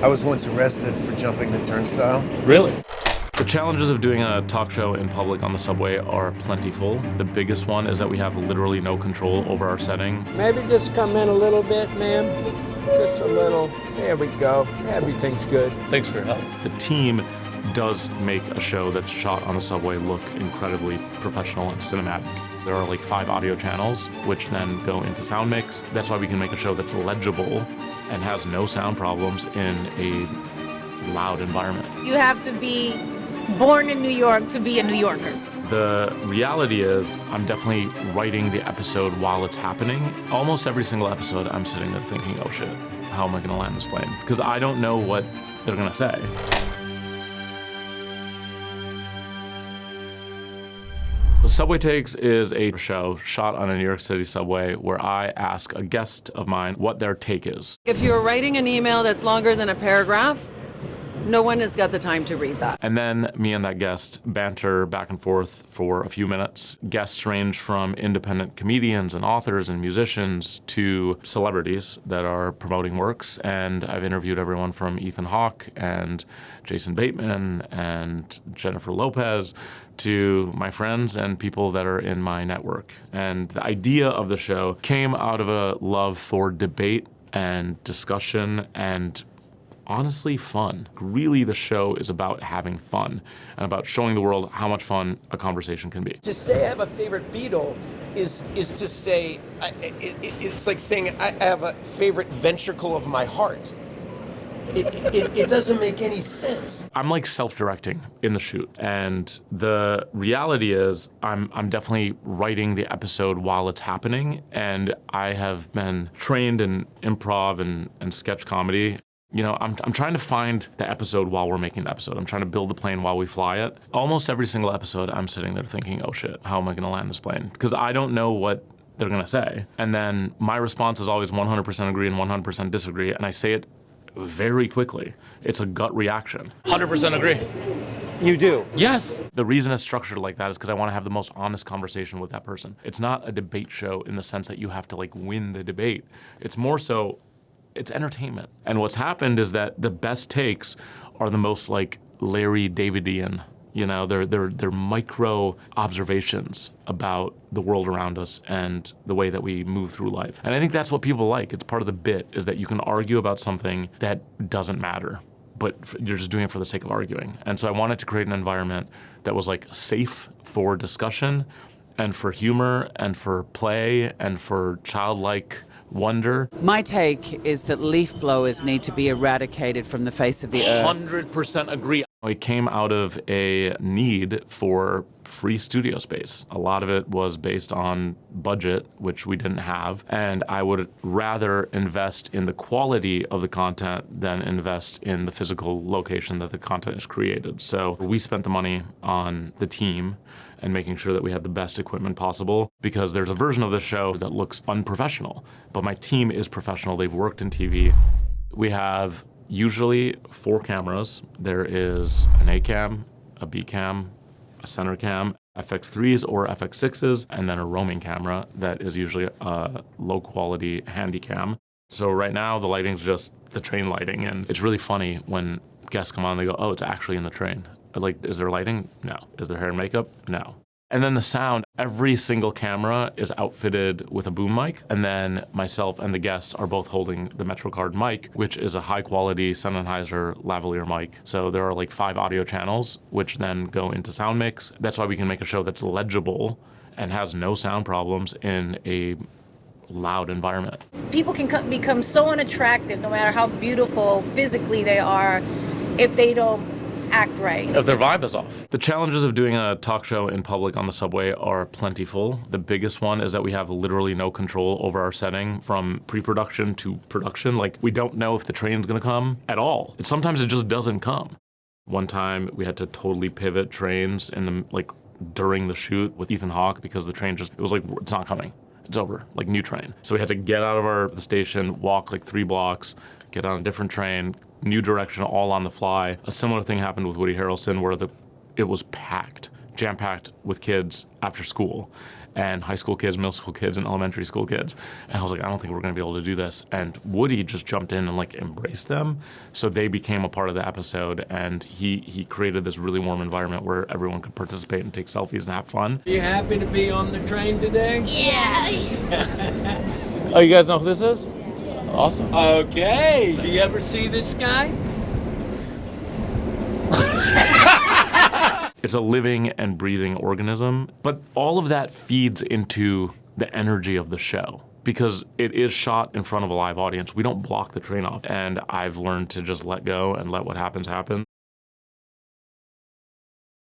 I was once arrested for jumping the turnstile. Really? The challenges of doing a talk show in public on the subway are plentiful. The biggest one is that we have literally no control over our setting. Maybe just come in a little bit, ma'am. Just a little. There we go. Everything's good. Thanks for your help. The team does make a show that's shot on the subway look incredibly professional and cinematic. There are like 5 audio channels, which then go into sound mix. That's why we can make a show that's legible and has no sound problems in a loud environment. You have to be born in New York to be a New Yorker. The reality is I'm definitely writing the episode while it's happening. Almost every single episode I'm sitting there thinking, oh shit, how am I gonna land this plane? Because I don't know what they're gonna say. SubwayTakes is a show shot on a New York City subway where I ask a guest of mine what their take is. If you're writing an email that's longer than a paragraph, no one has got the time to read that. And then me and that guest banter back and forth for a few minutes. Guests range from independent comedians and authors and musicians to celebrities that are promoting works. And I've interviewed everyone from Ethan Hawke and Jason Bateman and Jennifer Lopez to my friends and people that are in my network. And the idea of the show came out of a love for debate and discussion and honestly fun. Really, the show is about having fun and about showing the world how much fun a conversation can be. To say I have a favorite Beatle is to say, it's like saying I have a favorite ventricle of my heart. It doesn't make any sense. I'm like self-directing in the shoot, and the reality is I'm definitely writing the episode while it's happening, and I have been trained in improv and sketch comedy. You know, I'm trying to find the episode while we're making the episode. I'm trying to build the plane while we fly it. Almost every single episode, I'm sitting there thinking, oh shit, how am I gonna land this plane? Because I don't know what they're gonna say. And then my response is always 100% agree and 100% disagree, and I say it very quickly. It's a gut reaction. 100% agree. You do? Yes. The reason it's structured like that is because I want to have the most honest conversation with that person. It's not a debate show in the sense that you have to like win the debate. It's more so, it's entertainment. And what's happened is that the best takes are the most like Larry Davidian. You know, they're micro observations about the world around us and the way that we move through life. And I think that's what people like. It's part of the bit, is that you can argue about something that doesn't matter, but you're just doing it for the sake of arguing. And so I wanted to create an environment that was like safe for discussion and for humor and for play and for childlike wonder. My take is that leaf blowers need to be eradicated from the face of the earth. 100% agree. It came out of a need for free studio space. A lot of it was based on budget, which we didn't have, and I would rather invest in the quality of the content than invest in the physical location that the content is created. So we spent the money on the team and making sure that we had the best equipment possible, because there's a version of the show that looks unprofessional, but my team is professional. They've worked in TV. We have usually 4 cameras. There is an A cam, a B cam, a center cam, FX3s or FX6s, and then a roaming camera that is usually a low quality handy cam. So right now the lighting's just the train lighting, and it's really funny when guests come on, they go, oh, it's actually in the train. Like, is there lighting? No. Is there hair and makeup? No. And then the sound, every single camera is outfitted with a boom mic, and then myself and the guests are both holding the MetroCard mic, which is a high-quality Sennheiser lavalier mic. So there are like 5 audio channels, which then go into sound mix. That's why we can make a show that's legible and has no sound problems in a loud environment. People can become so unattractive, no matter how beautiful physically they are, if they don't act right. If their vibe is off. The challenges of doing a talk show in public on the subway are plentiful. The biggest one is that we have literally no control over our setting from pre-production to production. Like, we don't know if the train's gonna come at all. Sometimes it just doesn't come. One time we had to totally pivot trains in the, like, during the shoot with Ethan Hawke because the train just, it was like, it's not coming. It's over, like new train. So we had to get out of the station, walk like 3 blocks, get on a different train, new direction, all on the fly. A similar thing happened with Woody Harrelson where it was packed, jam-packed with kids after school. and high school kids, middle school kids, and elementary school kids. And I was like, I don't think we're going to be able to do this. And Woody just jumped in and like embraced them. So they became a part of the episode, and he created this really warm environment where everyone could participate and take selfies and have fun. Are you happy to be on the train today? Oh, you guys know who this is? Awesome. Okay. Do you ever see this guy? It's a living and breathing organism, but all of that feeds into the energy of the show because it is shot in front of a live audience. We don't block the train off, and I've learned to just let go and let what happens happen.